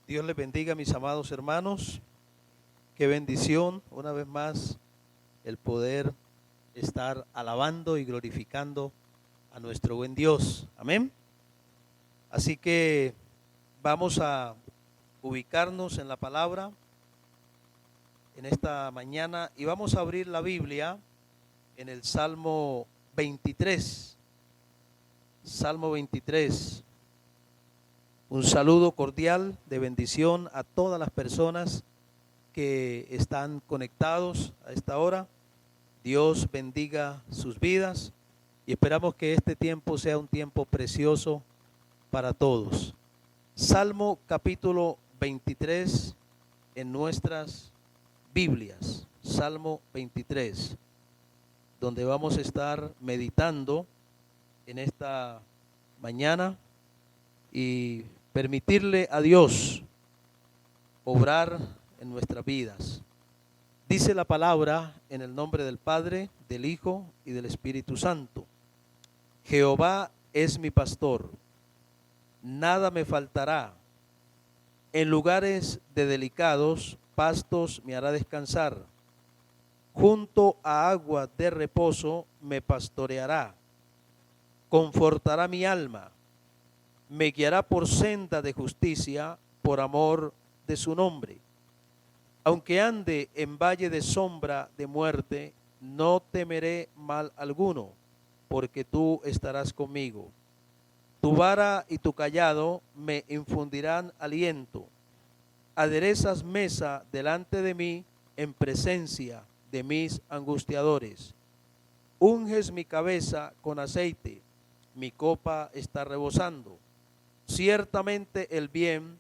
Dios les bendiga, mis amados hermanos. Qué bendición, una vez más, el poder estar alabando y glorificando a nuestro buen Dios. Amén. Así que vamos a ubicarnos en la palabra en esta mañana y vamos a abrir la Biblia en el Salmo 23. Salmo 23. Un saludo cordial de bendición a todas las personas que están conectados a esta hora. Dios bendiga sus vidas y esperamos que este tiempo sea un tiempo precioso para todos. Salmo capítulo 23 en nuestras Biblias. Salmo 23, donde vamos a estar meditando en esta mañana y permitirle a Dios obrar en nuestras vidas. Dice la palabra en el nombre del Padre, del Hijo y del Espíritu Santo. Jehová es mi pastor, nada me faltará. En lugares de delicados pastos me hará descansar. Junto a agua de reposo me pastoreará. Confortará mi alma. Me guiará por senda de justicia, por amor de su nombre. Aunque ande en valle de sombra de muerte, no temeré mal alguno, porque tú estarás conmigo. Tu vara y tu cayado me infundirán aliento. Aderezas mesa delante de mí en presencia de mis angustiadores. Unges mi cabeza con aceite, mi copa está rebosando. Ciertamente el bien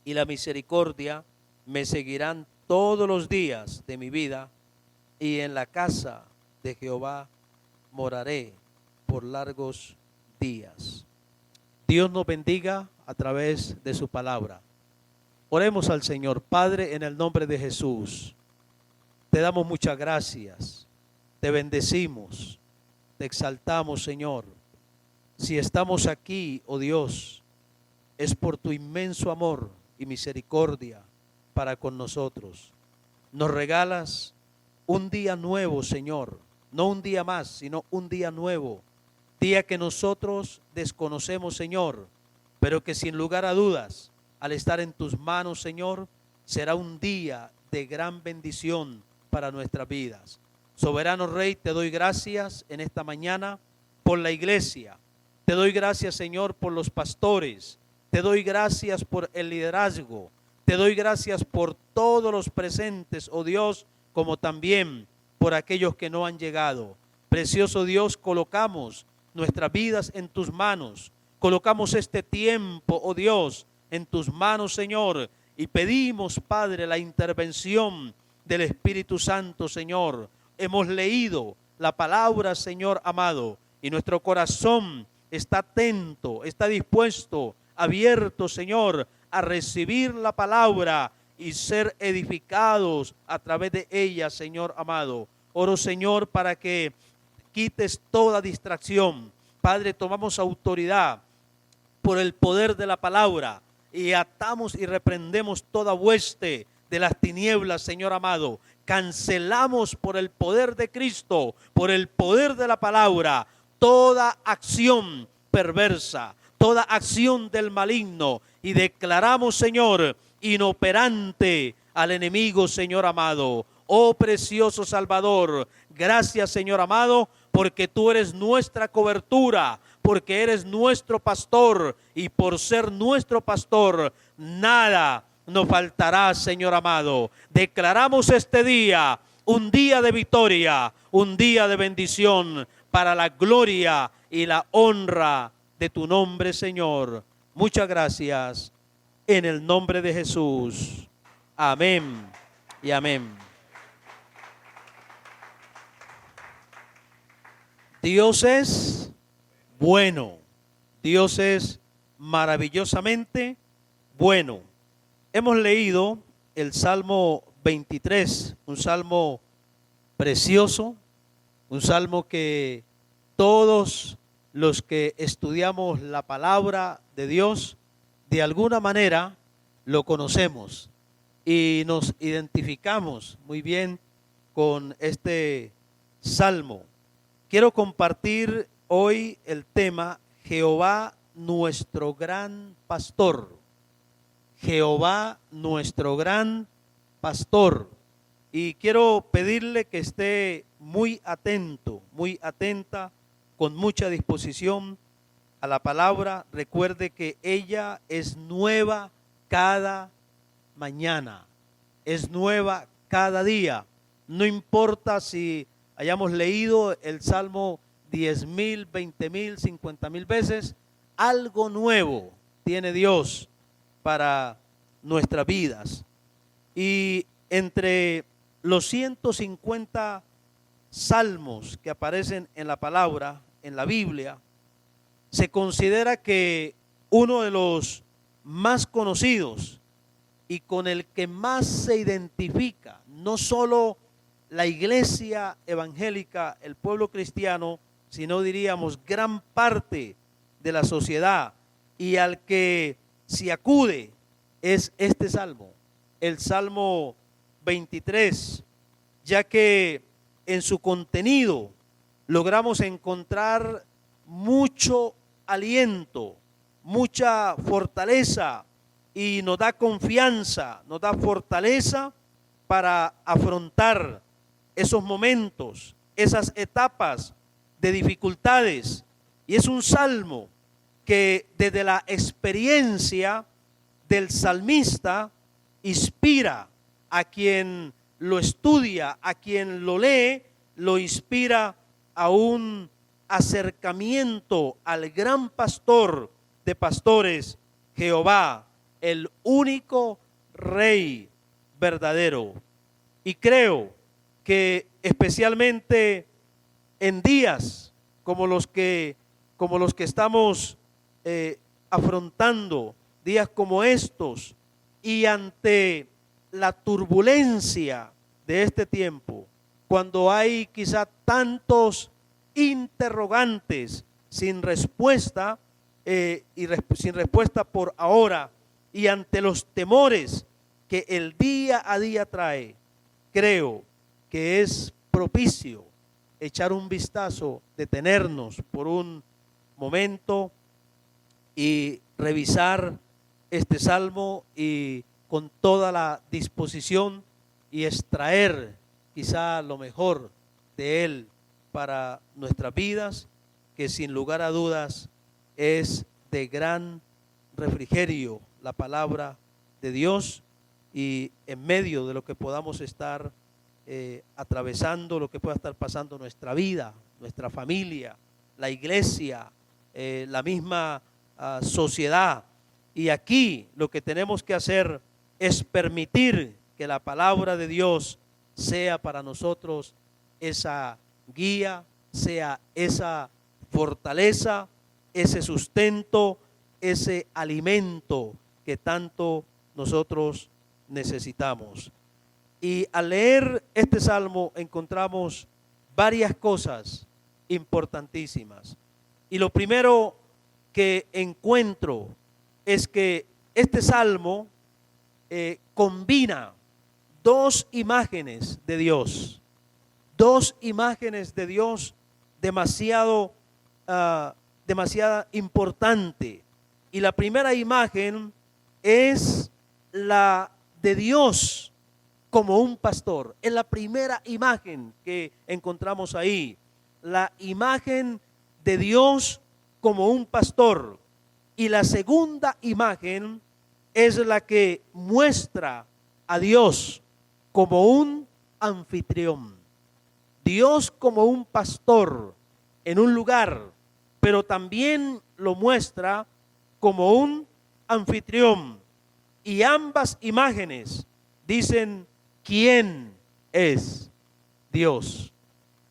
y la misericordia me seguirán todos los días de mi vida, y en la casa de Jehová moraré por largos días. Dios nos bendiga a través de su palabra. Oremos al Señor. Padre, en el nombre de Jesús, te damos muchas gracias, te bendecimos, te exaltamos, Señor. Si estamos aquí, oh Dios, es por tu inmenso amor y misericordia para con nosotros. Nos regalas un día nuevo, Señor, no un día más, sino un día nuevo, día que nosotros desconocemos, Señor, pero que sin lugar a dudas, al estar en tus manos, Señor, será un día de gran bendición para nuestras vidas. Soberano Rey, te doy gracias en esta mañana por la iglesia. Te doy gracias, Señor, por los pastores. Te doy gracias por el liderazgo. Te doy gracias por todos los presentes, oh Dios, como también por aquellos que no han llegado. Precioso Dios, colocamos nuestras vidas en tus manos. Colocamos este tiempo, oh Dios, en tus manos, Señor, y pedimos, Padre, la intervención del Espíritu Santo, Señor. Hemos leído la palabra, Señor amado, y nuestro corazón está atento, está dispuesto, abierto, Señor, a recibir la palabra y ser edificados a través de ella, Señor amado. Oro, Señor, para que quites toda distracción. Padre, tomamos autoridad por el poder de la palabra y atamos y reprendemos toda hueste de las tinieblas, Señor amado. Cancelamos por el poder de Cristo, por el poder de la palabra, toda acción perversa, toda acción del maligno, y declaramos, Señor, inoperante al enemigo, Señor amado. Oh precioso Salvador, gracias, Señor amado, porque tú eres nuestra cobertura, porque eres nuestro pastor, y por ser nuestro pastor, nada nos faltará, Señor amado. Declaramos este día un día de victoria, un día de bendición, para la gloria y la honra de tu nombre, Señor. Muchas gracias en el nombre de Jesús. Amén y amén. Dios es bueno. Dios es maravillosamente bueno. Hemos leído el Salmo 23, un salmo precioso, un salmo que todos los que estudiamos la palabra de Dios, de alguna manera lo conocemos y nos identificamos muy bien con este salmo. Quiero compartir hoy el tema Jehová nuestro gran pastor. Jehová nuestro gran pastor. Y quiero pedirle que esté muy atento, muy atenta, con mucha disposición a la palabra. Recuerde que ella es nueva cada mañana, es nueva cada día. No importa si hayamos leído el Salmo 10,000, 20,000, 50,000 veces, algo nuevo tiene Dios para nuestras vidas. Y entre los 150 salmos que aparecen en la palabra, en la Biblia, se considera que uno de los más conocidos y con el que más se identifica, no solo la iglesia evangélica, el pueblo cristiano, sino diríamos gran parte de la sociedad, y al que se acude es este salmo, el Salmo 23, ya que en su contenido logramos encontrar mucho aliento, mucha fortaleza, y nos da confianza, nos da fortaleza para afrontar esos momentos, esas etapas de dificultades. Y es un salmo que desde la experiencia del salmista inspira a quien lo estudia, a quien lo lee, lo inspira a un acercamiento al gran pastor de pastores, Jehová, el único Rey verdadero. Y creo que especialmente en días como los que estamos afrontando, días como estos, y ante la turbulencia de este tiempo, cuando hay quizá tantos interrogantes sin respuesta, sin respuesta por ahora, y ante los temores que el día a día trae, creo que es propicio echar un vistazo, detenernos por un momento y revisar este salmo, y con toda la disposición, y extraer quizá lo mejor de él para nuestras vidas, que sin lugar a dudas es de gran refrigerio la palabra de Dios, y en medio de lo que podamos estar atravesando, lo que pueda estar pasando nuestra vida, nuestra familia, la iglesia, la misma sociedad. Y aquí lo que tenemos que hacer es permitir que la palabra de Dios sea para nosotros esa guía, sea esa fortaleza, ese sustento, ese alimento que tanto nosotros necesitamos. Y al leer este salmo encontramos varias cosas importantísimas. Y lo primero que encuentro es que este salmo combina dos imágenes de Dios. Dos imágenes de Dios demasiado importante. Y la primera imagen es la de Dios como un pastor. Es la primera imagen que encontramos ahí. La imagen de Dios como un pastor. Y la segunda imagen es la que muestra a Dios como un anfitrión. Dios como un pastor en un lugar, pero también lo muestra como un anfitrión. Y ambas imágenes dicen quién es Dios.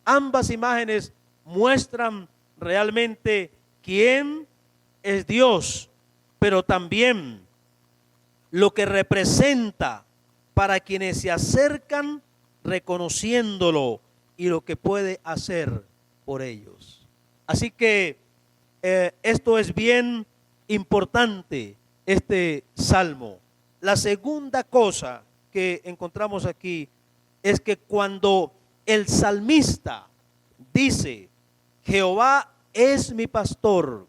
Ambas imágenes muestran realmente quién es Dios, pero también lo que representa para quienes se acercan reconociéndolo y lo que puede hacer por ellos. Así que esto es bien importante, este salmo. La segunda cosa que encontramos aquí es que cuando el salmista dice, Jehová es mi pastor,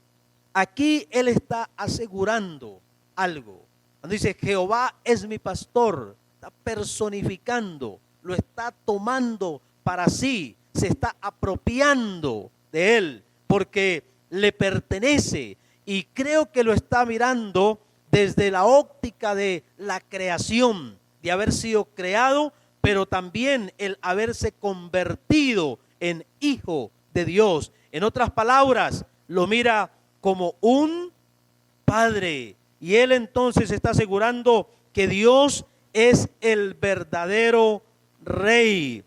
aquí él está asegurando algo. Cuando dice Jehová es mi pastor, está personificando, lo está tomando para sí, se está apropiando de él, porque le pertenece, y creo que lo está mirando desde la óptica de la creación, de haber sido creado, pero también el haberse convertido en hijo de Dios. En otras palabras, lo mira como un padre, y él entonces está asegurando que Dios es el verdadero rey,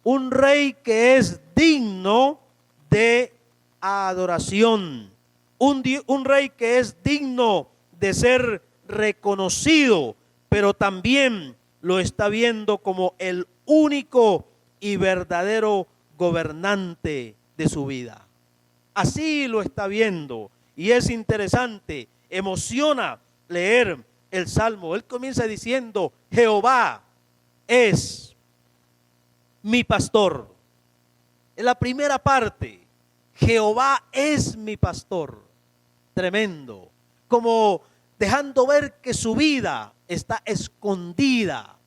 un rey que es digno de adoración, un rey que es digno de ser reconocido, pero también lo está viendo como el único y verdadero gobernante de su vida. Así lo está viendo, y es interesante, emociona leer el Salmo. Él comienza diciendo, Jehová es mi pastor. En la primera parte, Jehová es mi pastor. Tremendo. Como dejando ver que su vida está escondida,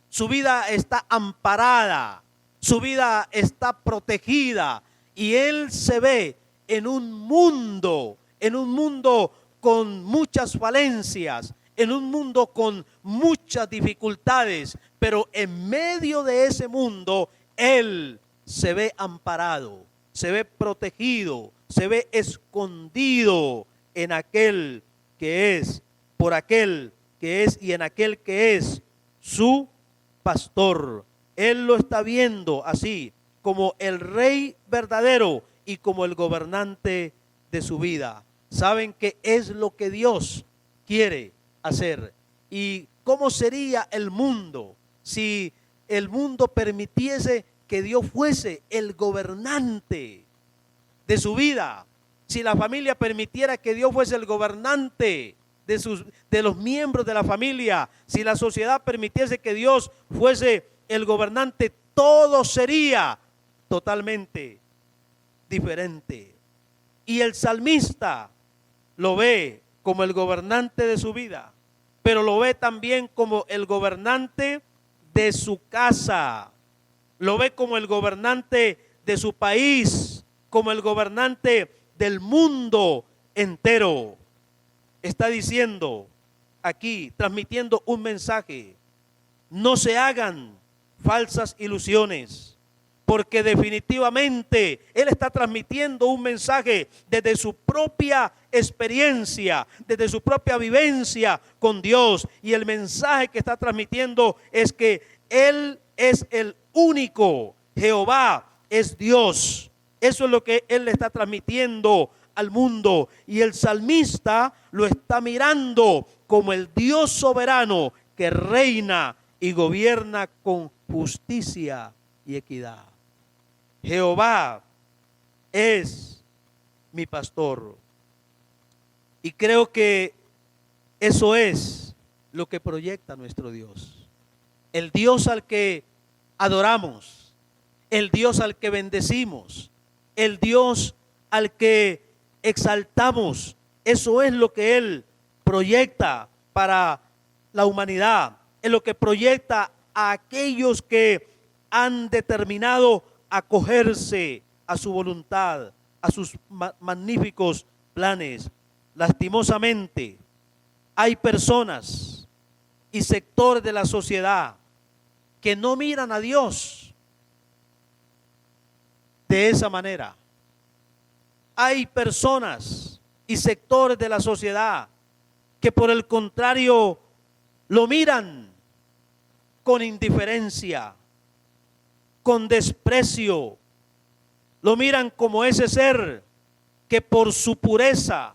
su vida está amparada, su vida está protegida, y él se ve en un mundo con muchas falencias, en un mundo con muchas dificultades, pero en medio de ese mundo él se ve amparado, se ve protegido, se ve escondido en aquel que es, por aquel que es y en aquel que es su pastor. Él lo está viendo así, como el rey verdadero y como el gobernante de su vida. ¿Saben qué es lo que Dios quiere hacer? ¿Y cómo sería el mundo si el mundo permitiese que Dios fuese el gobernante de su vida? Si la familia permitiera que Dios fuese el gobernante de los miembros de la familia, si la sociedad permitiese que Dios fuese el gobernante, todo sería totalmente diferente. Y el salmista lo ve como el gobernante de su vida, pero lo ve también como el gobernante de su casa, lo ve como el gobernante de su país, como el gobernante del mundo entero. Está diciendo aquí, transmitiendo un mensaje: no se hagan falsas ilusiones, porque definitivamente él está transmitiendo un mensaje desde su propia experiencia, desde su propia vivencia con Dios, y el mensaje que está transmitiendo es que él es el único, Jehová es Dios. Eso es lo que él le está transmitiendo al mundo, y el salmista lo está mirando como el Dios soberano que reina y gobierna con justicia y equidad. Jehová es mi pastor. Y creo que eso es lo que proyecta nuestro Dios. El Dios al que adoramos, el Dios al que bendecimos, el Dios al que exaltamos. Eso es lo que Él proyecta para la humanidad. Es lo que proyecta a aquellos que han determinado acogerse a su voluntad, a sus magníficos planes. Lastimosamente, hay personas y sectores de la sociedad que no miran a Dios de esa manera. Hay personas y sectores de la sociedad que por el contrario lo miran con indiferencia, con desprecio. Lo miran como ese ser que por su pureza,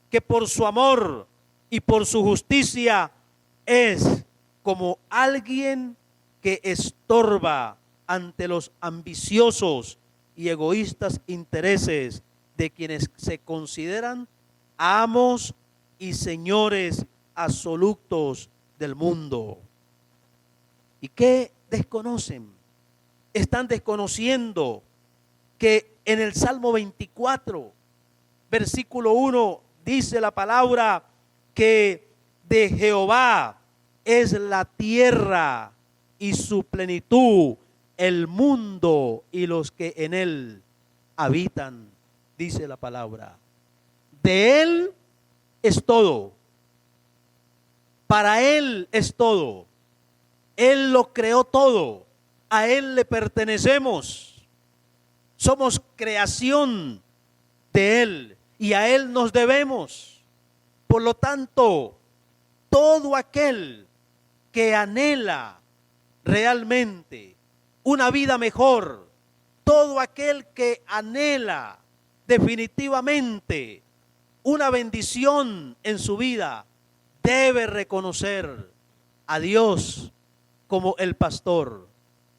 que por su amor y por su justicia es como alguien que estorba ante los ambiciosos y egoístas intereses de quienes se consideran amos y señores absolutos del mundo. ¿Y qué desconocen? Están desconociendo que en el Salmo 24, versículo 1, dice la palabra que de Jehová es la tierra y su plenitud, el mundo y los que en él habitan, dice la palabra. De él es todo, para él es todo, él lo creó todo, a él le pertenecemos, somos creación de él y a él nos debemos. Por lo tanto, todo aquel que anhela realmente una vida mejor, todo aquel que anhela definitivamente una bendición en su vida, debe reconocer a Dios como el pastor.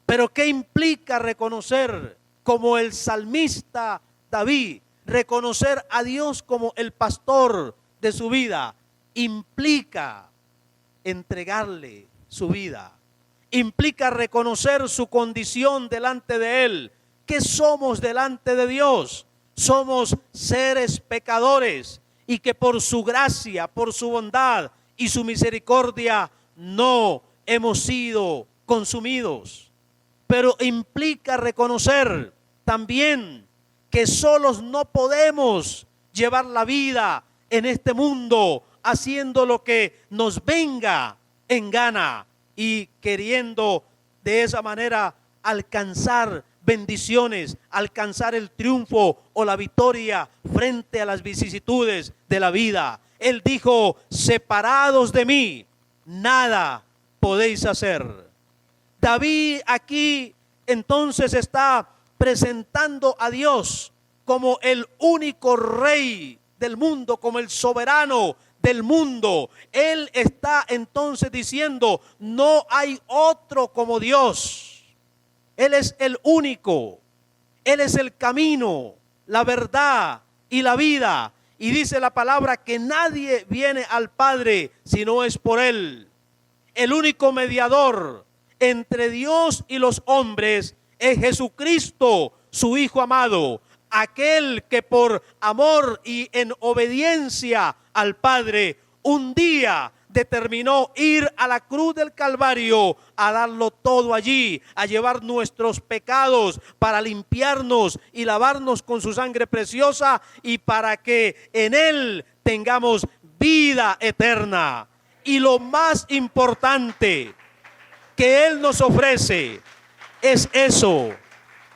Pero ¿qué implica reconocer como el salmista David? Reconocer a Dios como el pastor de su vida implica entregarle su vida. Implica reconocer su condición delante de Él. ¿Qué somos delante de Dios? Somos seres pecadores y que por su gracia, por su bondad y su misericordia no hemos sido consumidos. Pero implica reconocer también que solos no podemos llevar la vida en este mundo haciendo lo que nos venga en gana y queriendo de esa manera alcanzar bendiciones, alcanzar el triunfo o la victoria frente a las vicisitudes de la vida. Él dijo: separados de mí, nada podéis hacer. David aquí entonces está presentando a Dios como el único rey del mundo, como el soberano del mundo. Él está entonces diciendo: no hay otro como Dios. Él es el único. Él es el camino, la verdad y la vida. Y dice la palabra que nadie viene al Padre si no es por Él. El único mediador entre Dios y los hombres es Jesucristo, su Hijo amado. Aquel que por amor y en obediencia al Padre un día determinó ir a la cruz del Calvario a darlo todo allí, a llevar nuestros pecados para limpiarnos y lavarnos con su sangre preciosa y para que en Él tengamos vida eterna. Y lo más importante que Él nos ofrece es eso,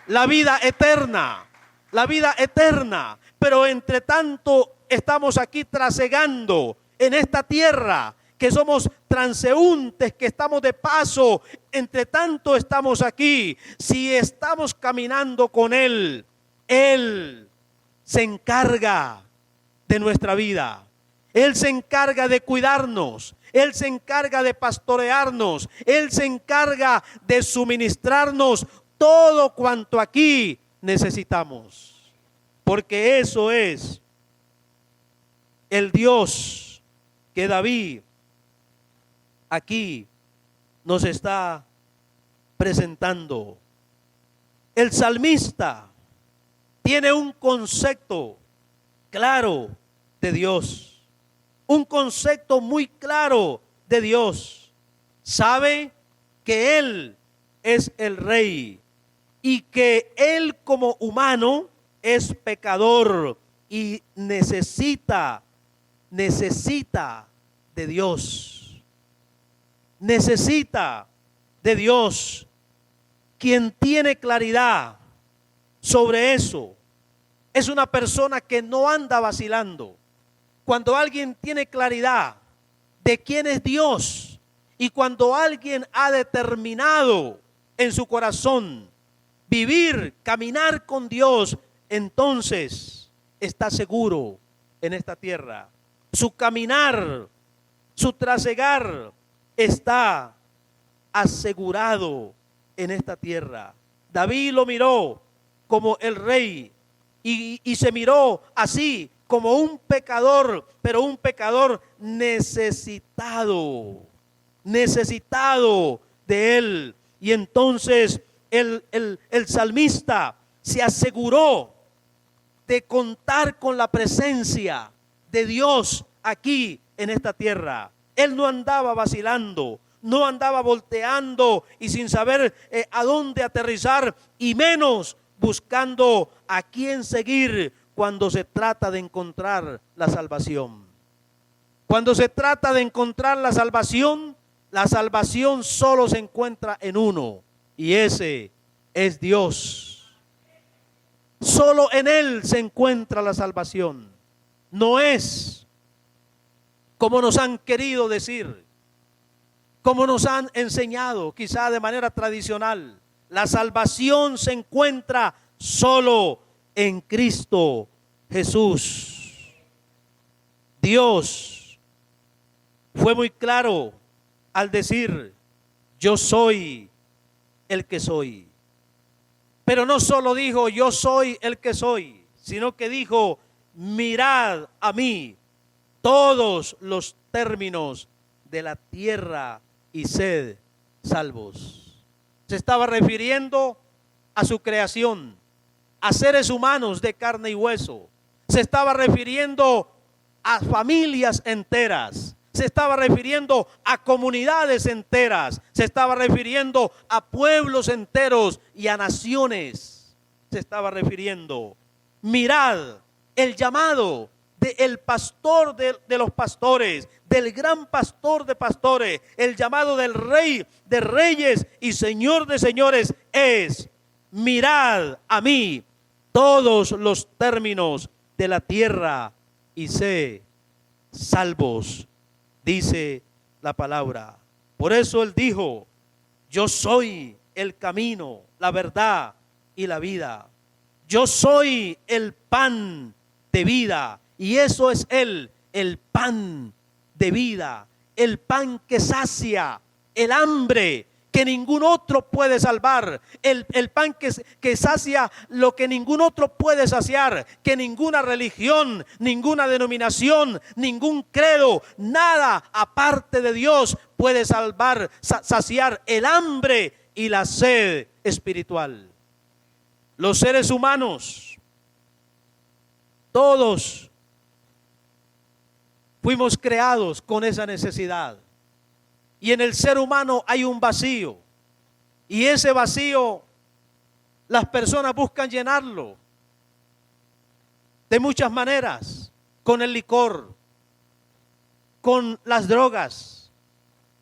la vida eterna. La vida eterna, pero entre tanto estamos aquí trasegando en esta tierra, que somos transeúntes, que estamos de paso, entre tanto estamos aquí. Si estamos caminando con Él, Él se encarga de nuestra vida, Él se encarga de cuidarnos, Él se encarga de pastorearnos, Él se encarga de suministrarnos todo cuanto aquí necesitamos, porque eso es el Dios que David aquí nos está presentando. El salmista tiene un concepto claro de Dios, un concepto muy claro de Dios. Sabe que Él es el Rey y que Él como humano es pecador y necesita de Dios. Necesita de Dios. Quien tiene claridad sobre eso es una persona que no anda vacilando. Cuando alguien tiene claridad de quién es Dios y cuando alguien ha determinado en su corazón vivir, caminar con Dios, entonces está seguro en esta tierra. Su caminar, su trasegar está asegurado en esta tierra. David lo miró como el rey y se miró así como un pecador, pero un pecador necesitado necesitado de Él. Y entonces el salmista se aseguró de contar con la presencia de Dios aquí en esta tierra. Él no andaba vacilando, no andaba volteando y sin saber a dónde aterrizar, y menos buscando a quién seguir cuando se trata de encontrar la salvación. Cuando se trata de encontrar la salvación solo se encuentra en uno, y ese es Dios. Solo en Él se encuentra la salvación. No es como nos han querido decir, como nos han enseñado, quizá de manera tradicional. La salvación se encuentra solo en Cristo Jesús. Dios fue muy claro al decir: yo soy el que soy. Pero no solo dijo yo soy el que soy, sino que dijo: mirad a mí todos los términos de la tierra y sed salvos. Se estaba refiriendo a su creación, a seres humanos de carne y hueso. Se estaba refiriendo a familias enteras. Se estaba refiriendo a comunidades enteras. Se estaba refiriendo a pueblos enteros y a naciones. Se estaba refiriendo. Mirad el llamado del pastor de los pastores, del gran pastor de pastores, el llamado del rey de reyes y señor de señores es: mirad a mí todos los términos de la tierra y sé salvos, dice la palabra. Por eso Él dijo: yo soy el camino, la verdad y la vida. Yo soy el pan de vida. Y eso es Él, el pan de vida, el pan que sacia el hambre que ningún otro puede salvar, el pan que sacia lo que ningún otro puede saciar, que ninguna religión, ninguna denominación, ningún credo, nada aparte de Dios puede salvar, saciar el hambre y la sed espiritual. Los seres humanos, todos fuimos creados con esa necesidad. Y en el ser humano hay un vacío. Y ese vacío las personas buscan llenarlo de muchas maneras. Con el licor, con las drogas,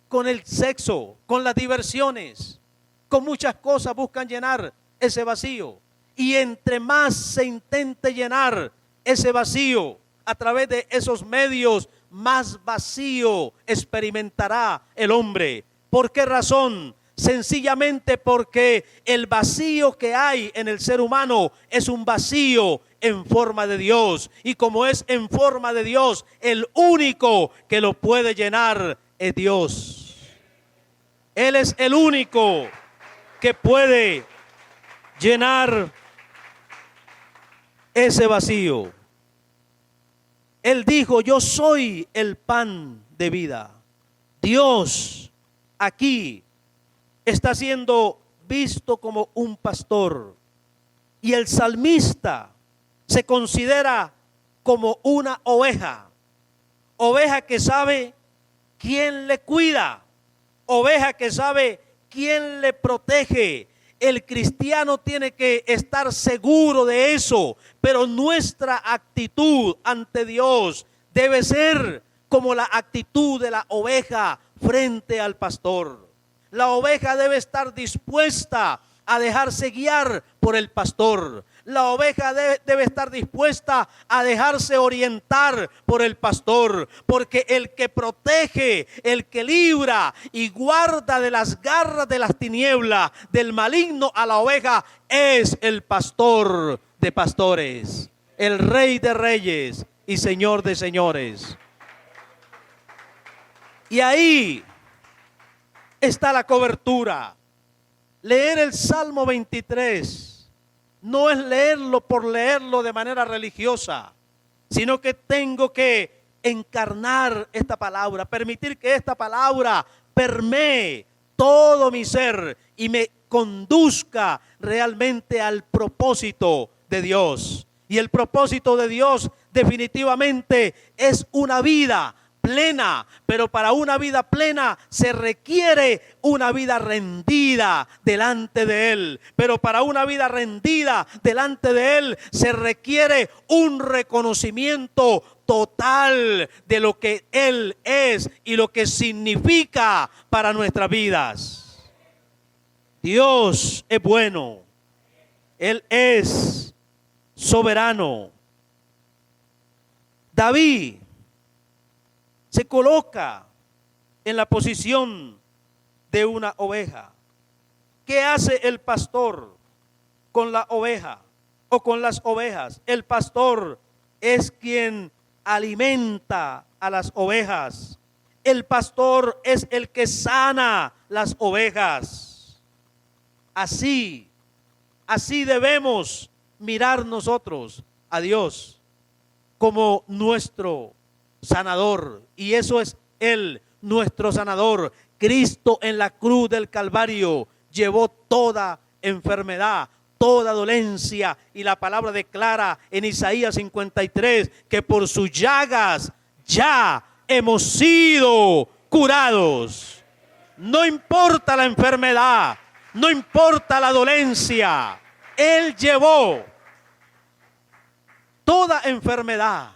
con el sexo, con las diversiones. Con muchas cosas buscan llenar ese vacío. Y entre más se intente llenar ese vacío a través de esos medios, más vacío experimentará el hombre. ¿Por qué razón? Sencillamente porque el vacío que hay en el ser humano es un vacío en forma de Dios. Y como es en forma de Dios, el único que lo puede llenar es Dios. Él es el único que puede llenar ese vacío. Él dijo: yo soy el pan de vida. Dios aquí está siendo visto como un pastor. Y el salmista se considera como una oveja. Oveja que sabe quién le cuida. Oveja que sabe quién le protege. El cristiano tiene que estar seguro de eso, pero nuestra actitud ante Dios debe ser como la actitud de la oveja frente al pastor. La oveja debe estar dispuesta a dejarse guiar por el pastor. La oveja debe estar dispuesta a dejarse orientar por el pastor, porque el que protege, el que libra y guarda de las garras de las tinieblas, del maligno a la oveja, es el pastor de pastores, el Rey de reyes y Señor de señores. Y ahí está la cobertura. Leer el Salmo 23 no es leerlo por leerlo de manera religiosa, sino que tengo que encarnar esta palabra, permitir que esta palabra permee todo mi ser y me conduzca realmente al propósito de Dios. Y el propósito de Dios definitivamente es una vida plena, pero para una vida plena se requiere una vida rendida delante de Él. Pero para una vida rendida delante de Él se requiere un reconocimiento total de lo que Él es y lo que significa para nuestras vidas. Dios es bueno, Él es soberano. David se coloca en la posición de una oveja. ¿Qué hace el pastor con la oveja o con las ovejas? El pastor es quien alimenta a las ovejas. El pastor es el que sana las ovejas. Así debemos mirar nosotros a Dios como nuestro sanador, y eso es Él, nuestro sanador. Cristo en la cruz del Calvario llevó toda enfermedad, toda dolencia, y la palabra declara en Isaías 53 que por sus llagas ya hemos sido curados. No importa la enfermedad, no importa la dolencia, Él llevó toda enfermedad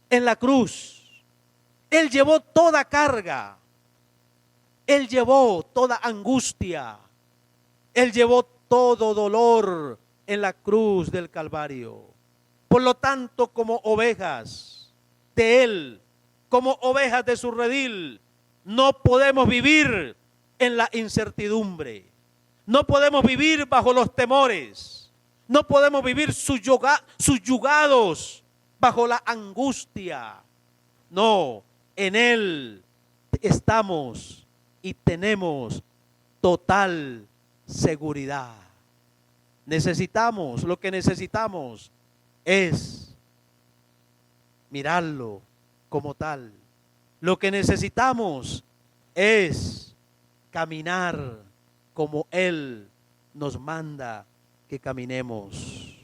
en la cruz. Él llevó toda carga, Él llevó toda angustia, Él llevó todo dolor en la cruz del Calvario. Por lo tanto, como ovejas de Él, como ovejas de su redil, no podemos vivir en la incertidumbre, no podemos vivir bajo los temores, no podemos vivir subyugados bajo la angustia. No, en Él estamos y tenemos total seguridad. Lo que necesitamos es mirarlo como tal. Lo que necesitamos es caminar como Él nos manda que caminemos.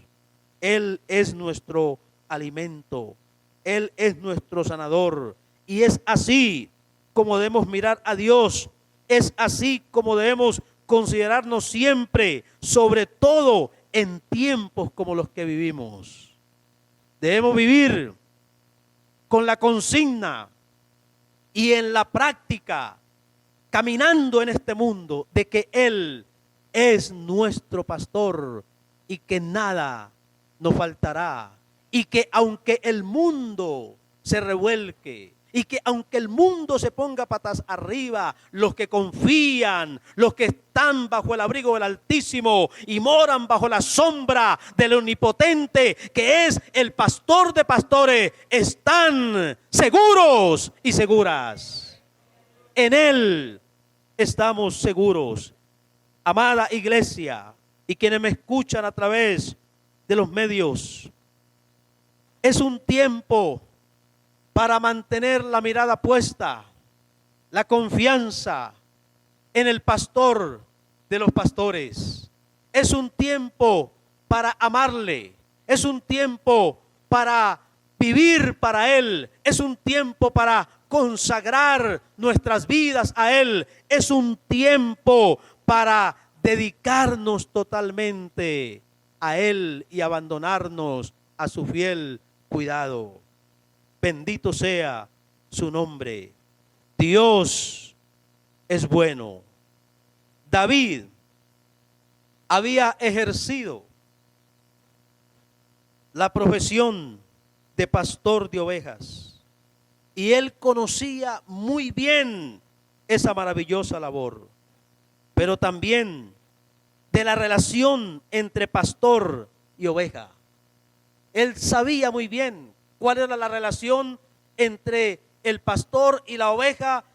Él es nuestro alimento, Él es nuestro sanador, y es así como debemos mirar a Dios, es así como debemos considerarnos siempre, sobre todo en tiempos como los que vivimos. Debemos vivir con la consigna y en la práctica, caminando en este mundo, de que Él es nuestro pastor y que nada nos faltará. Y que aunque el mundo se revuelque, y que aunque el mundo se ponga patas arriba, los que confían, los que están bajo el abrigo del Altísimo y moran bajo la sombra del Omnipotente, que es el pastor de pastores, están seguros y seguras. En Él estamos seguros. Amada iglesia y quienes me escuchan a través de los medios, es un tiempo para mantener la mirada puesta, la confianza en el pastor de los pastores. Es un tiempo para amarle, es un tiempo para vivir para Él, es un tiempo para consagrar nuestras vidas a Él, es un tiempo para dedicarnos totalmente a Él y abandonarnos a su fiel cuidado. Bendito sea su nombre. Dios es bueno. David había ejercido la profesión de pastor de ovejas y él conocía muy bien esa maravillosa labor, pero también de la relación entre pastor y oveja. Él sabía muy bien cuál era la relación entre el pastor y la oveja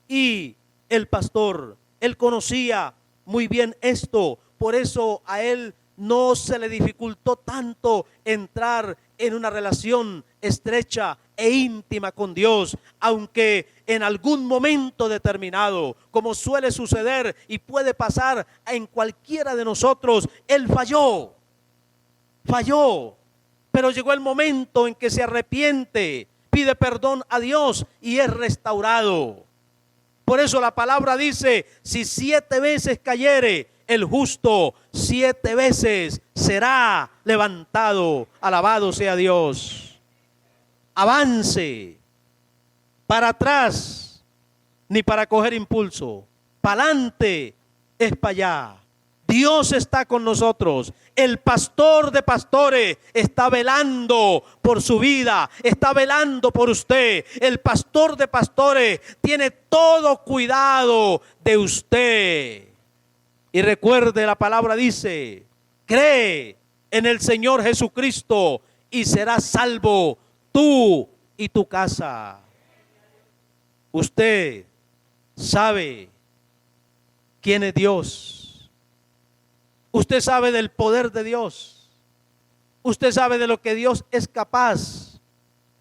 y el pastor. Él conocía muy bien esto, por eso a él no se le dificultó tanto entrar en una relación estrecha e íntima con Dios, aunque en algún momento determinado, como suele suceder y puede pasar en cualquiera de nosotros, él falló, pero llegó el momento en que se arrepiente, pide perdón a Dios y es restaurado. Por eso la palabra dice, si 7 veces cayere, el justo 7 veces será levantado. Alabado sea Dios. Avance, para atrás, ni para coger impulso. Para adelante es para allá. Dios está con nosotros. El pastor de pastores está velando por su vida, está velando por usted. El pastor de pastores tiene todo cuidado de usted. Y recuerde, la palabra dice, cree en el Señor Jesucristo y serás salvo tú y tu casa. Usted sabe quién es Dios. Usted sabe del poder de Dios. Usted sabe de lo que Dios es capaz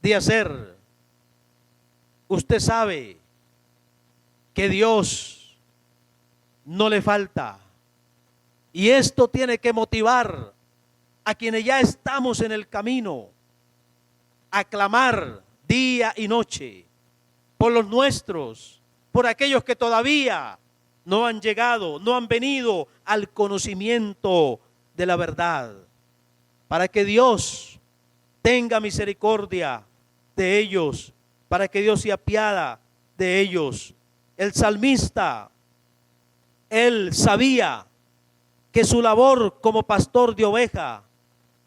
de hacer. Usted sabe que Dios no le falta. Y esto tiene que motivar a quienes ya estamos en el camino a clamar día y noche por los nuestros, por aquellos que todavía no han llegado, no han venido al conocimiento de la verdad, para que Dios tenga misericordia de ellos, para que Dios se apiada de ellos. El salmista, él sabía que su labor como pastor de oveja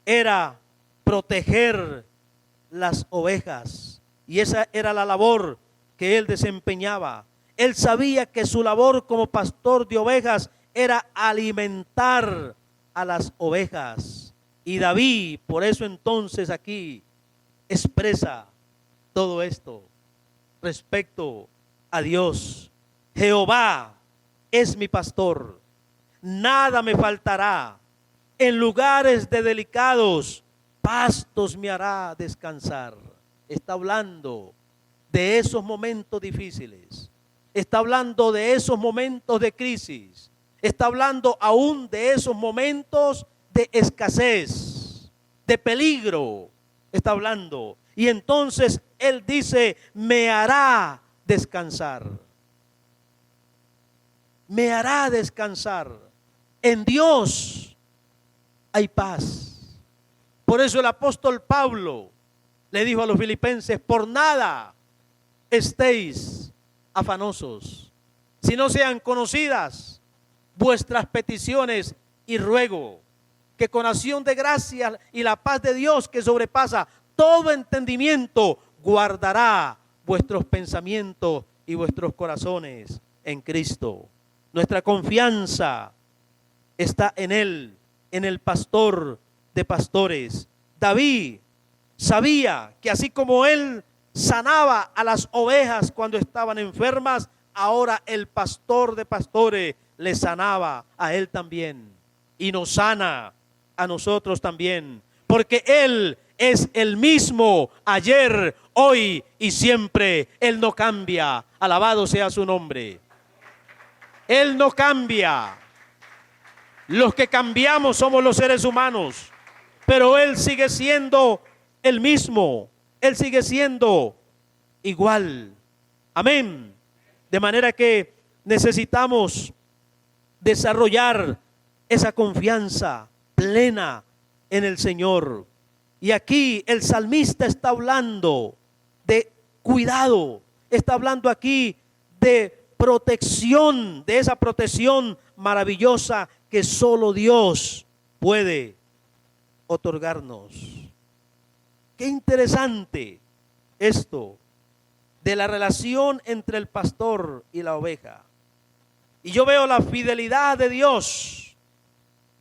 era proteger las ovejas, y esa era la labor que él desempeñaba. Él sabía que su labor como pastor de ovejas era alimentar a las ovejas. Y David, por eso entonces aquí expresa todo esto respecto a Dios. Jehová es mi pastor, nada me faltará. En lugares de delicados pastos me hará descansar. Está hablando de esos momentos difíciles. Está hablando de esos momentos de crisis. Está hablando aún de esos momentos de escasez, de peligro. Está hablando. Y entonces él dice, me hará descansar. Me hará descansar. En Dios hay paz. Por eso el apóstol Pablo le dijo a los filipenses, por nada estéis afanosos, si no sean conocidas vuestras peticiones, y ruego que con acción de gracia y la paz de Dios que sobrepasa todo entendimiento, guardará vuestros pensamientos y vuestros corazones en Cristo. Nuestra confianza está en Él, en el pastor de pastores. David sabía que así como él sanaba a las ovejas cuando estaban enfermas, ahora el pastor de pastores le sanaba a él también y nos sana a nosotros también, porque él es el mismo ayer, hoy y siempre. Él no cambia. Alabado sea su nombre. Él no cambia. Los que cambiamos somos los seres humanos, pero él sigue siendo el mismo. Él sigue siendo igual. Amén. De manera que necesitamos desarrollar esa confianza plena en el Señor. Y aquí el salmista está hablando de cuidado, está hablando aquí de protección, de esa protección maravillosa que solo Dios puede otorgarnos. Qué interesante esto de la relación entre el pastor y la oveja. Y yo veo la fidelidad de Dios,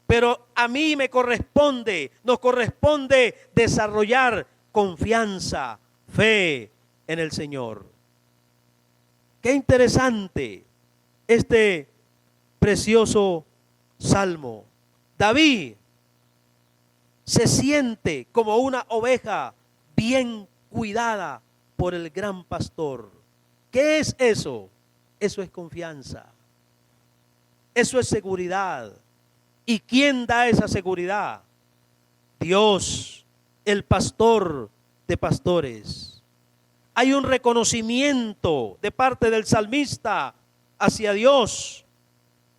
pero a mí nos corresponde desarrollar confianza, fe en el Señor. Qué interesante este precioso salmo. David se siente como una oveja bien cuidada por el gran pastor. ¿Qué es eso? Eso es confianza. Eso es seguridad. ¿Y quién da esa seguridad? Dios, el pastor de pastores. Hay un reconocimiento de parte del salmista hacia Dios.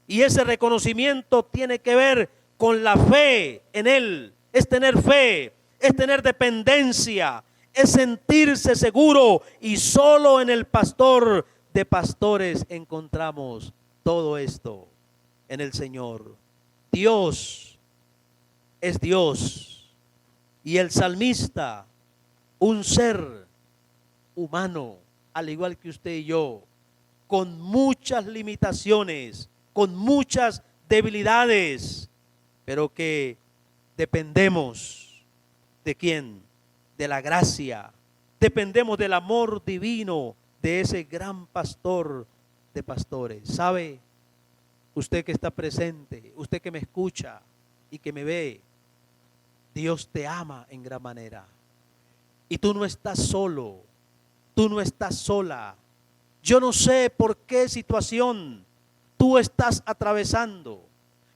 Y ese reconocimiento tiene que ver con la fe en Él. Es tener fe, es tener dependencia, es sentirse seguro. Y solo en el pastor de pastores encontramos todo esto, en el Señor. Dios es Dios. Y el salmista, un ser humano, al igual que usted y yo, con muchas limitaciones, con muchas debilidades, pero que dependemos ¿de quién? De la gracia. Dependemos del amor divino de ese gran pastor de pastores. ¿Sabe? Usted que está presente, usted que me escucha y que me ve, Dios te ama en gran manera. Y tú no estás solo, tú no estás sola. Yo no sé por qué situación tú estás atravesando.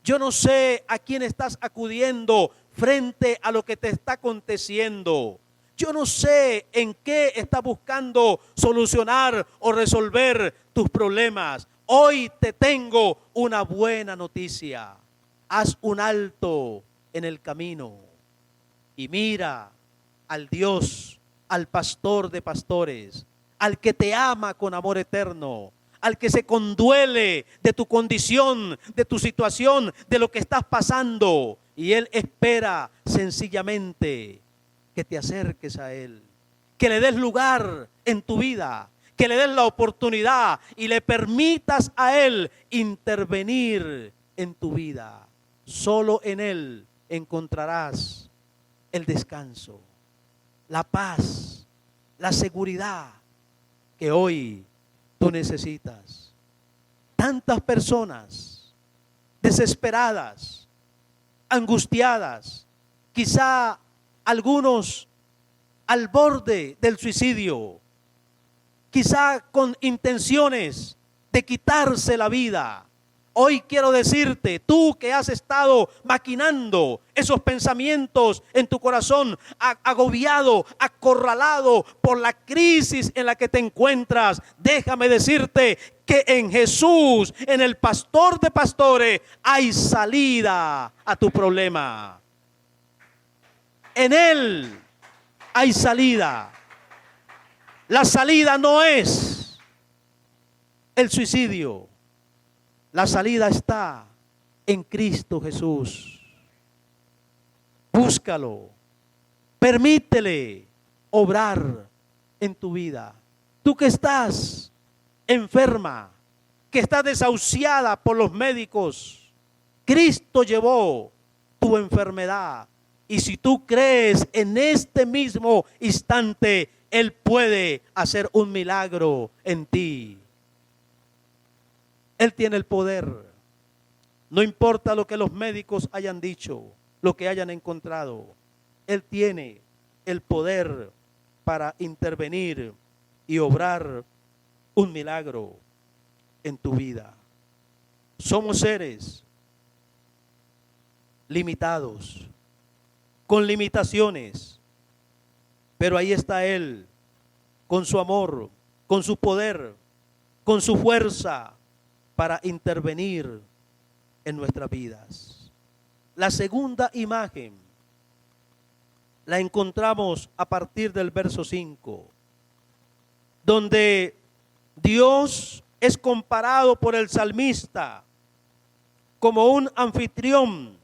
Yo no sé a quién estás acudiendo frente a lo que te está aconteciendo. Yo no sé en qué estás buscando solucionar o resolver tus problemas. Hoy te tengo una buena noticia. Haz un alto en el camino y mira al Dios, al pastor de pastores, al que te ama con amor eterno, al que se conduele de tu condición, de tu situación, de lo que estás pasando. Y Él espera sencillamente que te acerques a Él, que le des lugar en tu vida, que le des la oportunidad y le permitas a Él intervenir en tu vida. Solo en Él encontrarás el descanso, la paz, la seguridad que hoy tú necesitas. Tantas personas desesperadas, angustiadas, quizá algunos al borde del suicidio, quizá con intenciones de quitarse la vida. Hoy quiero decirte, tú que has estado maquinando esos pensamientos en tu corazón, agobiado, acorralado por la crisis en la que te encuentras, déjame decirte que en Jesús, en el pastor de pastores, hay salida a tu problema. En Él hay salida. La salida no es el suicidio. La salida está en Cristo Jesús. Búscalo. Permítele obrar en tu vida. Tú que estás enferma, que estás desahuciada por los médicos, Cristo llevó tu enfermedad. Y si tú crees en este mismo instante, Él puede hacer un milagro en ti. Él tiene el poder. No importa lo que los médicos hayan dicho, lo que hayan encontrado. Él tiene el poder para intervenir y obrar un milagro en tu vida. Somos seres limitados, con limitaciones, pero ahí está Él, con su amor, con su poder, con su fuerza, para intervenir en nuestras vidas. La segunda imagen la encontramos a partir del verso 5, donde Dios es comparado por el salmista como un anfitrión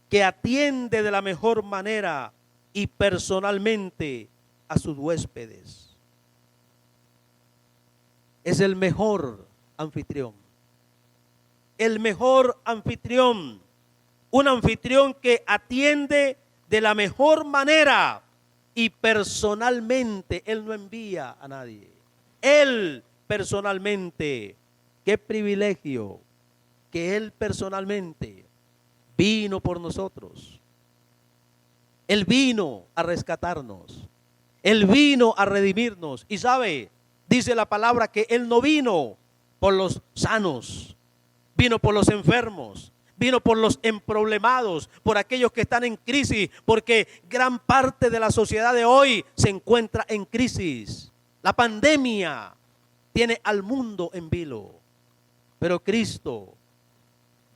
que atiende de la mejor manera y personalmente a sus huéspedes. Es el mejor anfitrión. El mejor anfitrión, un anfitrión que atiende de la mejor manera y personalmente. Él no envía a nadie. Él personalmente, qué privilegio que Él personalmente vino por nosotros. Él vino a rescatarnos. Él vino a redimirnos. Y sabe, dice la palabra que Él no vino por los sanos, vino por los enfermos, vino por los emproblemados, por aquellos que están en crisis, porque gran parte de la sociedad de hoy se encuentra en crisis. La pandemia tiene al mundo en vilo, pero Cristo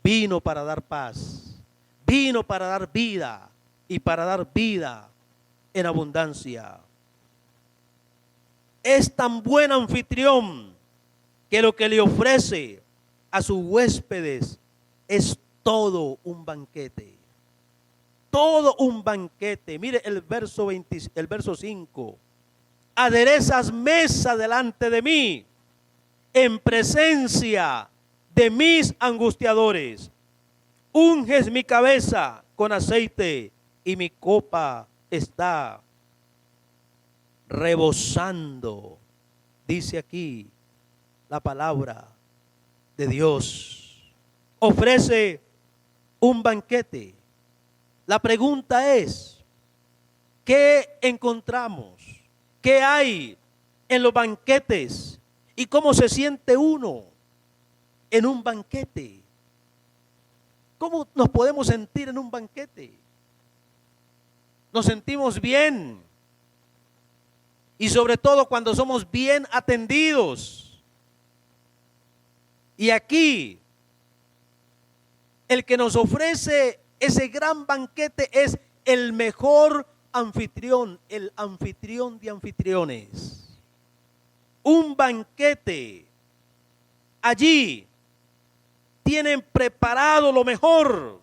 vino para dar paz, vino para dar vida y para dar vida en abundancia. Es tan buen anfitrión que lo que le ofrece a sus huéspedes es todo un banquete. Todo un banquete. Mire el verso 5. Aderezas mesa delante de mí, en presencia de mis angustiadores. Unges mi cabeza con aceite y mi copa está rebosando. Dice aquí la palabra de Dios. Ofrece un banquete. La pregunta es, ¿qué encontramos? ¿Qué hay en los banquetes? ¿Y cómo se siente uno en un banquete? ¿Cómo nos podemos sentir en un banquete? Nos sentimos bien. Y sobre todo cuando somos bien atendidos. Y aquí, el que nos ofrece ese gran banquete es el mejor anfitrión, el anfitrión de anfitriones. Un banquete. Allí tienen preparado lo mejor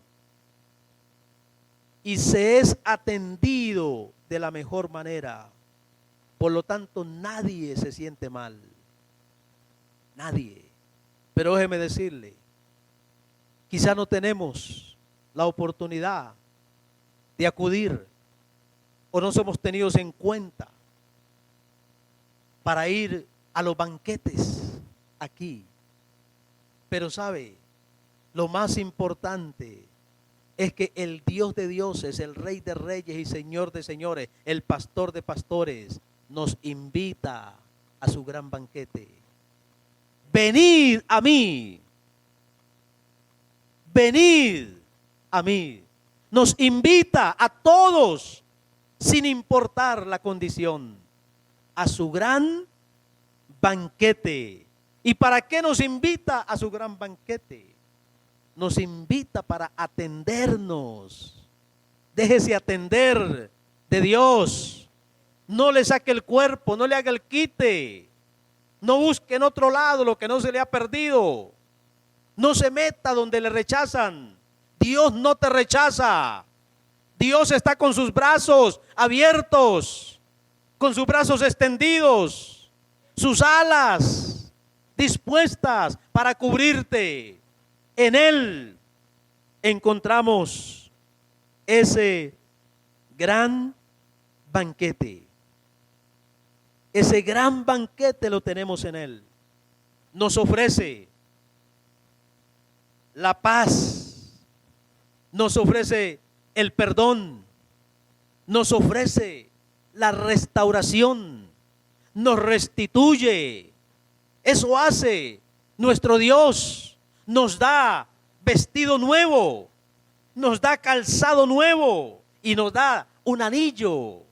y se es atendido de la mejor manera. Por lo tanto, nadie se siente mal. Nadie. Pero déjeme decirle, quizá no tenemos la oportunidad de acudir o no somos tenidos en cuenta para ir a los banquetes aquí. Pero sabe, lo más importante es que el Dios de dioses, el Rey de reyes y Señor de señores, el Pastor de pastores, nos invita a su gran banquete. Venid a mí. Venid a mí. Nos invita a todos, sin importar la condición, a su gran banquete. ¿Y para qué nos invita a su gran banquete? Nos invita para atendernos. Déjese atender de Dios. No le saque el cuerpo, no le haga el quite. No busque en otro lado lo que no se le ha perdido. No se meta donde le rechazan. Dios no te rechaza. Dios está con sus brazos abiertos, con sus brazos extendidos, sus alas dispuestas para cubrirte. En Él encontramos ese gran banquete. Ese gran banquete lo tenemos en Él. Nos ofrece la paz, nos ofrece el perdón, nos ofrece la restauración, nos restituye. Eso hace nuestro Dios. Nos da vestido nuevo, nos da calzado nuevo y nos da un anillo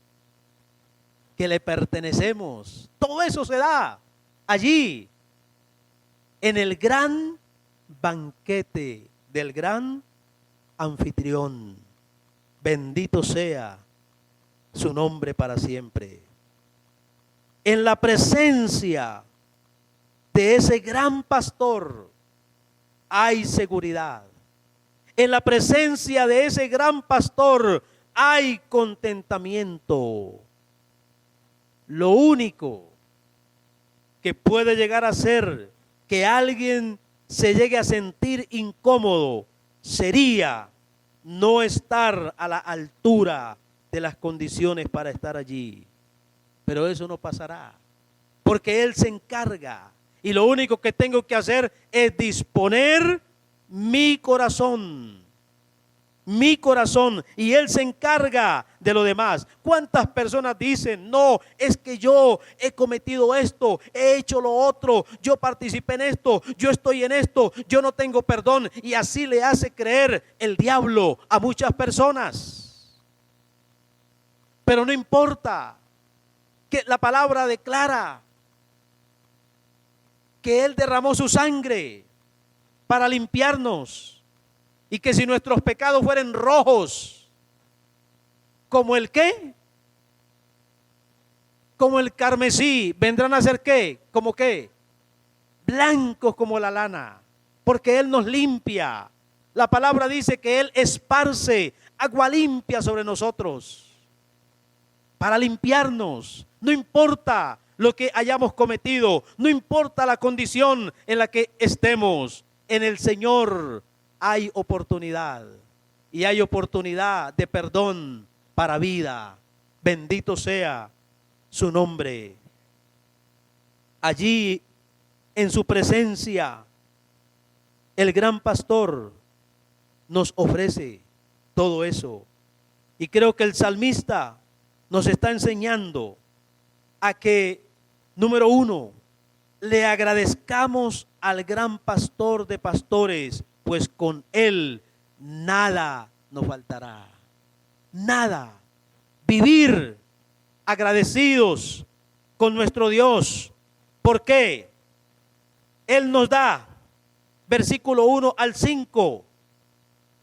que le pertenecemos. Todo eso se da allí, en el gran banquete del gran anfitrión. Bendito sea su nombre para siempre. En la presencia de ese gran pastor hay seguridad. En la presencia de ese gran pastor hay contentamiento. Lo único que puede llegar a ser que alguien se llegue a sentir incómodo sería no estar a la altura de las condiciones para estar allí. Pero eso no pasará, porque Él se encarga. Y lo único que tengo que hacer es disponer mi corazón mi corazón, y Él se encarga de lo demás. ¿Cuántas personas dicen, no, es que yo he cometido esto, he hecho lo otro, yo participé en esto, yo estoy en esto, yo no tengo perdón? Y así le hace creer el diablo a muchas personas. Pero no importa, que la palabra declara que Él derramó su sangre para limpiarnos. Y que si nuestros pecados fueren rojos, ¿como el qué? Como el carmesí, vendrán a ser ¿qué? ¿Como qué? Blancos como la lana, porque Él nos limpia. La palabra dice que Él esparce agua limpia sobre nosotros, para limpiarnos. No importa lo que hayamos cometido, no importa la condición en la que estemos, en el Señor hay oportunidad, y hay oportunidad de perdón para vida. Bendito sea su nombre. Allí en su presencia el gran pastor nos ofrece todo eso. Y creo que el salmista nos está enseñando a que, número uno, le agradezcamos al gran pastor de pastores, pues con Él nada nos faltará. Nada. Vivir agradecidos con nuestro Dios. ¿Por qué? Él nos da, versículo 1 al 5,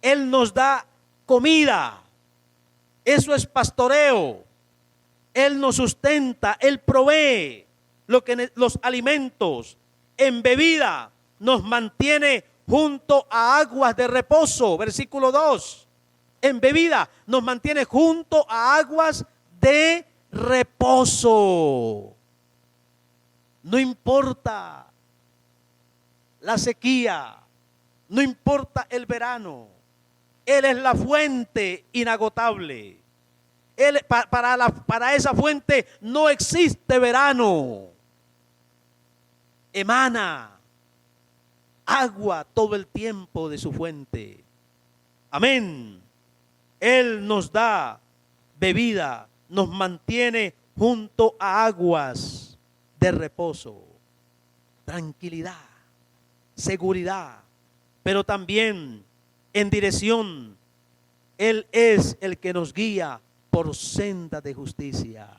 Él nos da comida. Eso es pastoreo. Él nos sustenta, Él provee los alimentos. En bebida nos mantiene junto a aguas de reposo, versículo 2. En bebida nos mantiene junto a aguas de reposo. No importa la sequía, no importa el verano, Él es la fuente inagotable. Para esa fuente no existe verano. Emana agua todo el tiempo de su fuente. Amén. Él nos da bebida, nos mantiene junto a aguas de reposo, tranquilidad, seguridad, pero también en dirección. Él es el que nos guía por senda de justicia.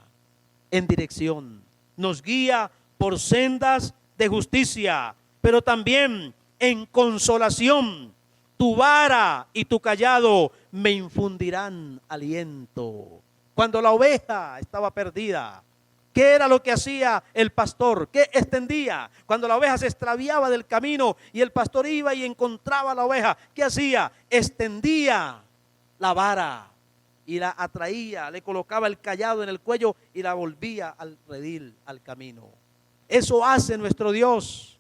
En dirección, nos guía por sendas de justicia, pero también en consolación. Tu vara y tu cayado me infundirán aliento. Cuando la oveja estaba perdida, ¿qué era lo que hacía el pastor? ¿Qué extendía? Cuando la oveja se extraviaba del camino y el pastor iba y encontraba a la oveja, ¿qué hacía? Extendía la vara y la atraía, le colocaba el cayado en el cuello y la volvía al redil, al camino. Eso hace nuestro Dios.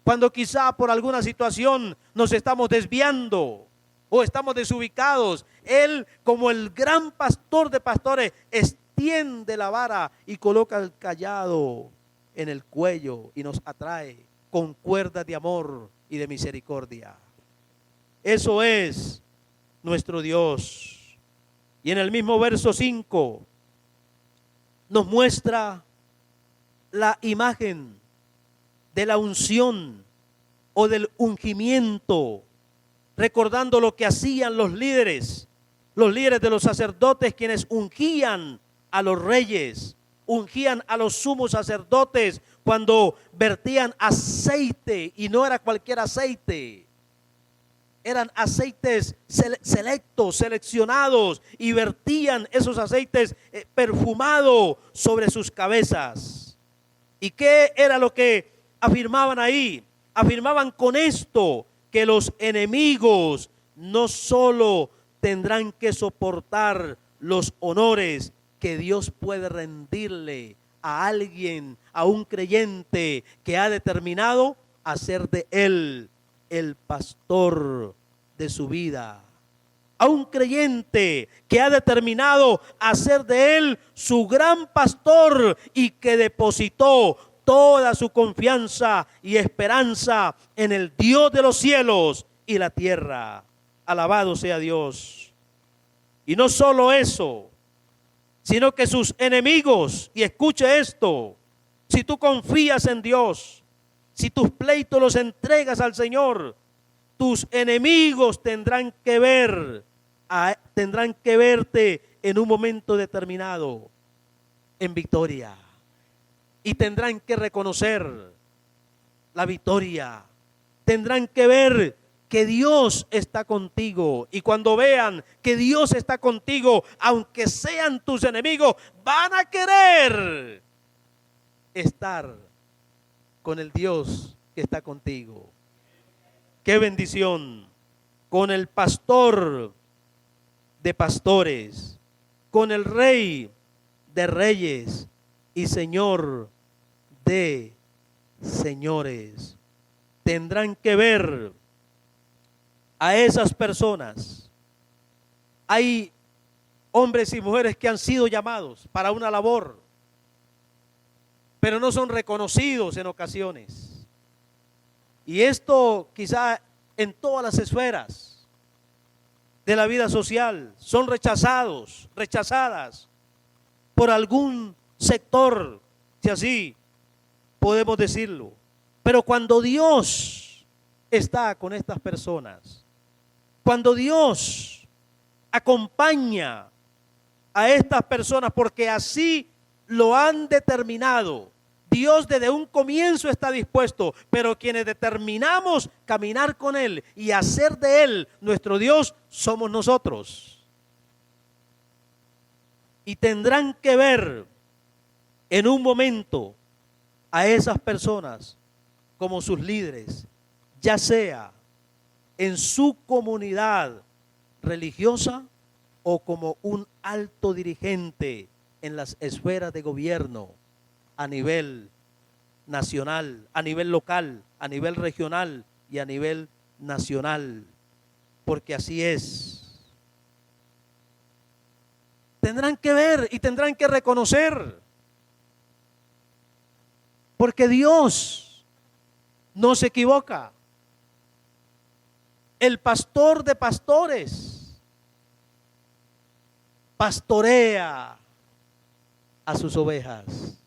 Cuando quizá por alguna situación nos estamos desviando o estamos desubicados, Él, como el gran pastor de pastores, extiende la vara y coloca el cayado en el cuello y nos atrae con cuerdas de amor y de misericordia. Eso es nuestro Dios. Y en el mismo verso 5 nos muestra la imagen de la unción o del ungimiento, recordando lo que hacían los líderes de los sacerdotes, quienes ungían a los reyes, ungían a los sumos sacerdotes cuando vertían aceite, y no era cualquier aceite, eran aceites selectos, seleccionados, y vertían esos aceites perfumados sobre sus cabezas. ¿Y qué era lo que afirmaban ahí? Afirmaban con esto que los enemigos no solo tendrán que soportar los honores que Dios puede rendirle a alguien, a un creyente que ha determinado hacer de él el pastor de su vida, a un creyente que ha determinado hacer de él su gran pastor y que depositó toda su confianza y esperanza en el Dios de los cielos y la tierra. Alabado sea Dios. Y no solo eso, sino que sus enemigos, y escuche esto, si tú confías en Dios, si tus pleitos los entregas al Señor, tus enemigos tendrán que verte en un momento determinado en victoria. Y tendrán que reconocer la victoria. Tendrán que ver que Dios está contigo. Y cuando vean que Dios está contigo, aunque sean tus enemigos, van a querer estar con el Dios que está contigo. ¡Qué bendición! Con el pastor de pastores, con el Rey de reyes y Señor de señores. Tendrán que ver a esas personas. Hay hombres y mujeres que han sido llamados para una labor, pero no son reconocidos en ocasiones. Y esto quizá en todas las esferas de la vida social son rechazadas por algún sector, si así podemos decirlo. Pero cuando Dios está con estas personas, cuando Dios acompaña a estas personas, porque así lo han determinado, Dios desde un comienzo está dispuesto, pero quienes determinamos caminar con Él y hacer de Él nuestro Dios, somos nosotros. Y tendrán que ver en un momento a esas personas como sus líderes, ya sea en su comunidad religiosa o como un alto dirigente en las esferas de gobierno a nivel nacional, a nivel local, a nivel regional y a nivel nacional, porque así es. Tendrán que ver y tendrán que reconocer, porque Dios no se equivoca. El pastor de pastores pastorea a sus ovejas,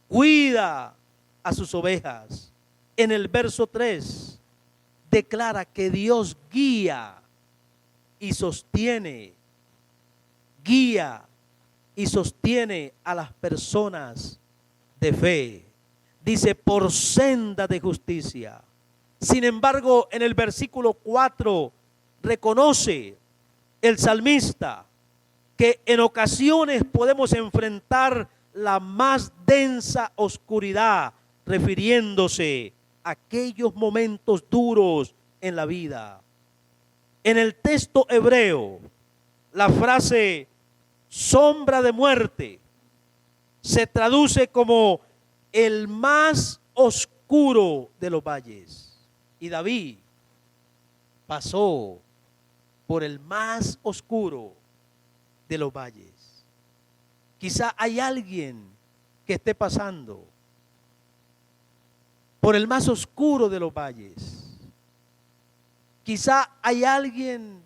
cuida a sus ovejas. En el verso 3 declara que Dios guía y sostiene a las personas de fe. Dice, por senda de justicia. Sin embargo, en el versículo 4 reconoce el salmista que en ocasiones podemos enfrentar la más densa oscuridad, refiriéndose a aquellos momentos duros en la vida. En el texto hebreo, la frase sombra de muerte se traduce como el más oscuro de los valles. Y David pasó por el más oscuro de los valles. Quizá hay alguien que esté pasando por el más oscuro de los valles. Quizá hay alguien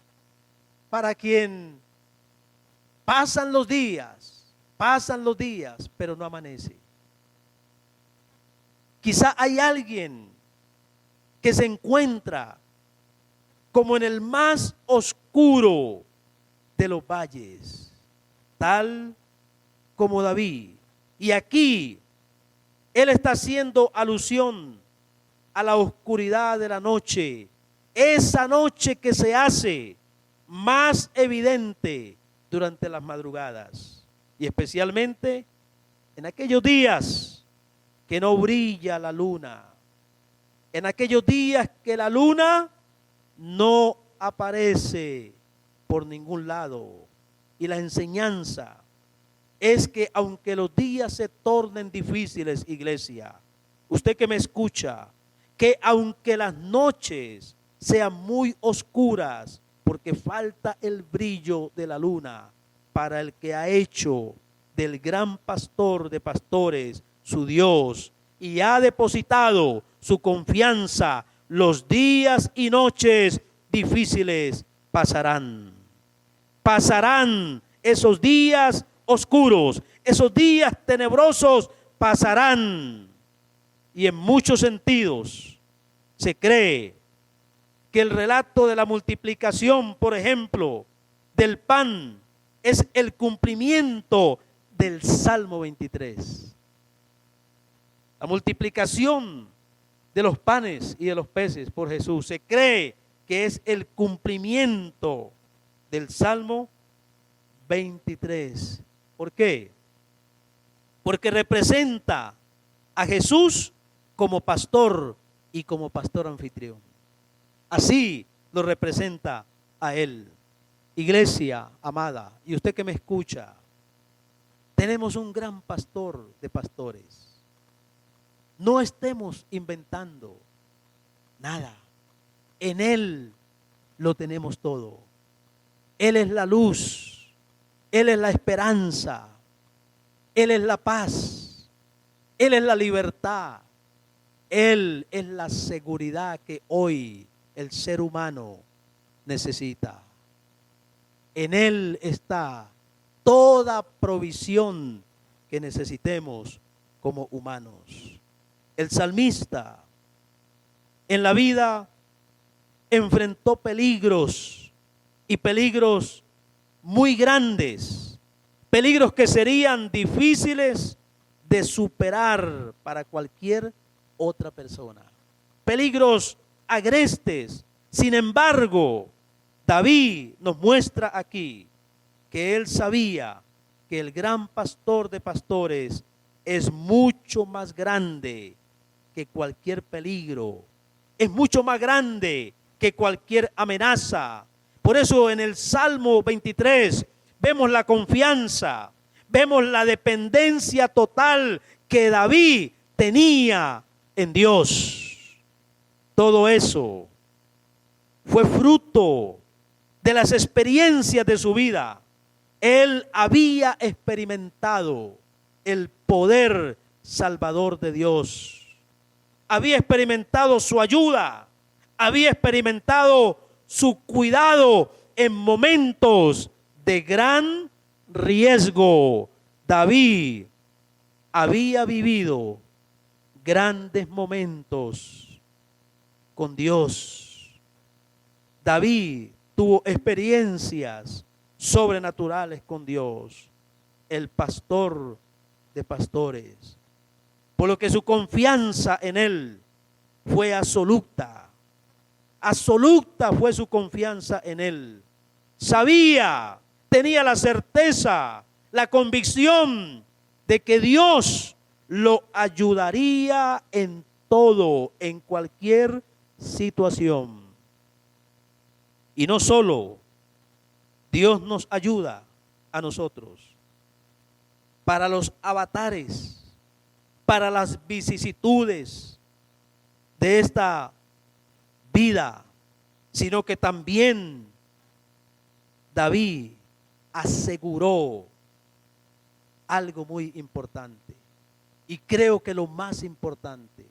para quien pasan los días, pero no amanece. Quizá hay alguien que se encuentra como en el más oscuro de los valles, tal como David. Y aquí él está haciendo alusión a la oscuridad de la noche, esa noche que se hace más evidente durante las madrugadas y especialmente en aquellos días que no brilla la luna, en aquellos días que la luna no aparece por ningún lado. Y la enseñanza es que aunque los días se tornen difíciles, iglesia, usted que me escucha, que aunque las noches sean muy oscuras, porque falta el brillo de la luna, para el que ha hecho del gran pastor de pastores su Dios y ha depositado su confianza, los días y noches difíciles pasarán. Pasarán esos días oscuros, esos días tenebrosos pasarán. Y en muchos sentidos se cree que el relato de la multiplicación, por ejemplo, del pan, es el cumplimiento del Salmo 23. La multiplicación de los panes y de los peces por Jesús se cree que es el cumplimiento del Salmo 23. ¿Por qué? Porque representa a Jesús como pastor y como pastor anfitrión. Así lo representa a Él. Iglesia amada, y usted que me escucha, tenemos un gran pastor de pastores. No estemos inventando nada. En Él lo tenemos todo. Él es la luz, Él es la esperanza, Él es la paz, Él es la libertad, Él es la seguridad que hoy el ser humano necesita. En Él está toda provisión que necesitemos como humanos. El salmista en la vida enfrentó peligros y peligros muy grandes, peligros que serían difíciles de superar para cualquier otra persona, peligros agrestes. Sin embargo, David nos muestra aquí que él sabía que el gran pastor de pastores es mucho más grande que cualquier peligro, es mucho más grande que cualquier amenaza. Por eso en el Salmo 23 vemos la confianza, vemos la dependencia total que David tenía en Dios. Todo eso fue fruto de las experiencias de su vida. Él había experimentado el poder salvador de Dios. Había experimentado su ayuda, había experimentado su cuidado en momentos de gran riesgo. David había vivido grandes momentos con Dios. David tuvo experiencias sobrenaturales con Dios, el pastor de pastores. Por lo que su confianza en Él fue absoluta. Absoluta fue su confianza en Él. Sabía, tenía la certeza, la convicción de que Dios lo ayudaría en todo, en cualquier situación. Y no solo Dios nos ayuda a nosotros para los avatares, para las vicisitudes de esta vida, sino que también David aseguró algo muy importante. Y creo que lo más importante,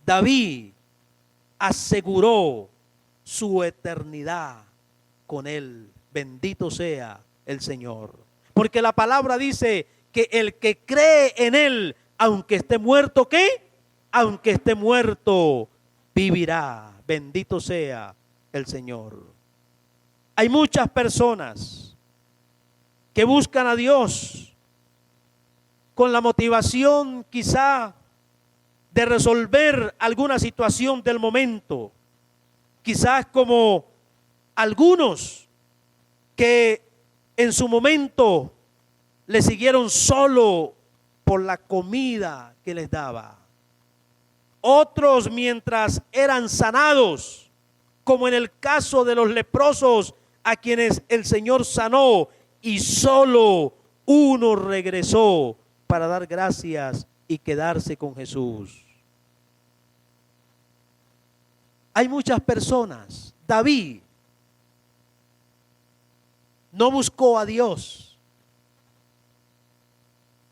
David aseguró su eternidad con Él. Bendito sea el Señor. Porque la palabra dice que el que cree en Él, aunque esté muerto, ¿qué? Aunque esté muerto, vivirá. Bendito sea el Señor. Hay muchas personas que buscan a Dios con la motivación quizá de resolver alguna situación del momento. Quizás como algunos que en su momento le siguieron solo por la comida que les daba. Otros, mientras eran sanados, como en el caso de los leprosos a quienes el Señor sanó, y solo uno regresó para dar gracias y quedarse con Jesús. Hay muchas personas. David no buscó a Dios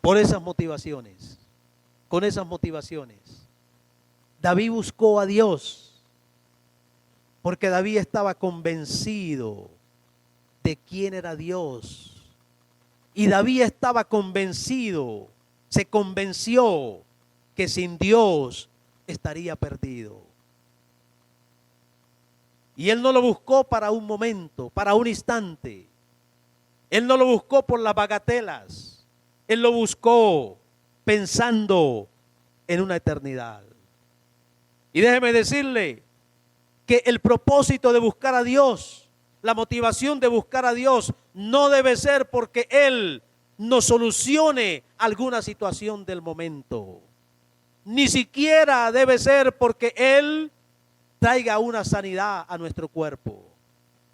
por esas motivaciones, con esas motivaciones. David buscó a Dios Porque David estaba convencido de quién era Dios. Y David estaba convencido, se convenció que sin Dios estaría perdido. Y él no lo buscó para un momento, para un instante. Él no lo buscó por las bagatelas. Él lo buscó pensando en una eternidad. Y déjeme decirle que el propósito de buscar a Dios, la motivación de buscar a Dios, no debe ser porque Él nos solucione alguna situación del momento. Ni siquiera debe ser porque Él traiga una sanidad a nuestro cuerpo.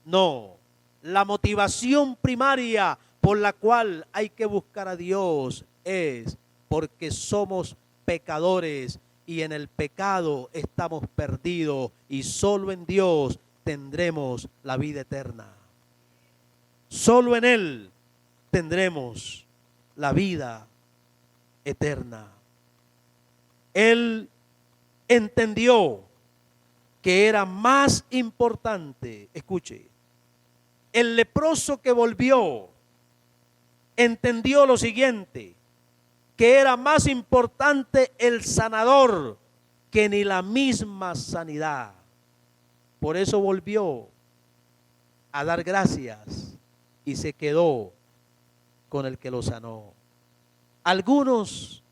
No, la motivación primaria por la cual hay que buscar a Dios es porque somos pecadores y en el pecado estamos perdidos y solo en Dios tendremos la vida eterna. Solo en Él tendremos la vida eterna. Él entendió que era más importante, escuche, el leproso que volvió entendió lo siguiente, que era más importante el sanador que ni la misma sanidad. Por eso volvió a dar gracias y se quedó con el que lo sanó. Algunos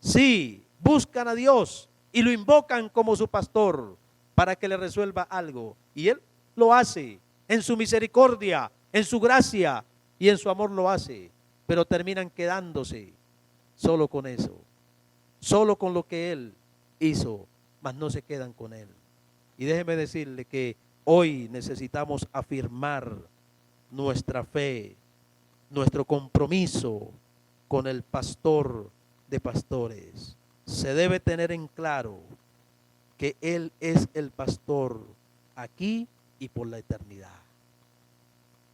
sí buscan a Dios y lo invocan como su pastor para que le resuelva algo. Y Él lo hace en su misericordia, en su gracia y en su amor lo hace. Pero terminan quedándose solo con eso, solo con lo que Él hizo, mas no se quedan con Él. Y déjeme decirle que hoy necesitamos afirmar nuestra fe, nuestro compromiso con el pastor de pastores. Se debe tener en claro que Él es el pastor aquí y por la eternidad.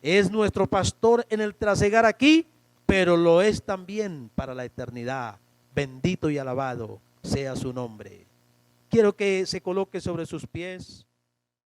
Es nuestro pastor en el trasegar aquí, pero lo es también para la eternidad. Bendito y alabado sea su nombre. Quiero que se coloque sobre sus pies.